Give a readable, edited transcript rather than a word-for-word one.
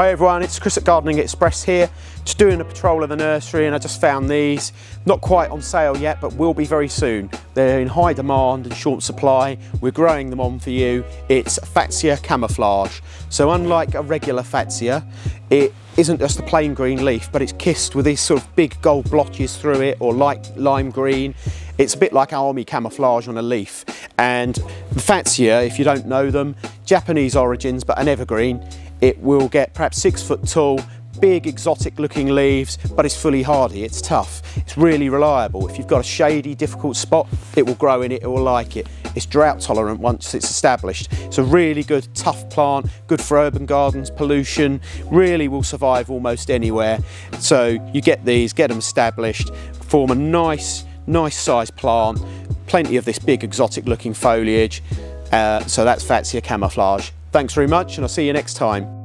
Hi everyone, it's Chris at Gardening Express here, just doing a patrol of the nursery, and I just found these. Not quite on sale yet, but will be very soon. They're in high demand and short supply. We're growing them on for you. It's Fatsia Camouflage. So unlike a regular Fatsia, it isn't just a plain green leaf, but it's kissed with these sort of big gold blotches through it, or light lime green. It's a bit like army camouflage on a leaf. And the Fatsia, if you don't know them, Japanese origins, but an evergreen. It will get perhaps 6 foot tall, big exotic looking leaves, but it's fully hardy, it's tough, it's really reliable. If you've got a shady, difficult spot, it will grow in it, it will like it. It's drought tolerant once it's established. It's a really good, tough plant, good for urban gardens, pollution, really will survive almost anywhere. So you get these, get them established, form a nice sized plant, plenty of this big exotic looking foliage. So that's Fatsia Camouflage. Thanks very much, and I'll see you next time.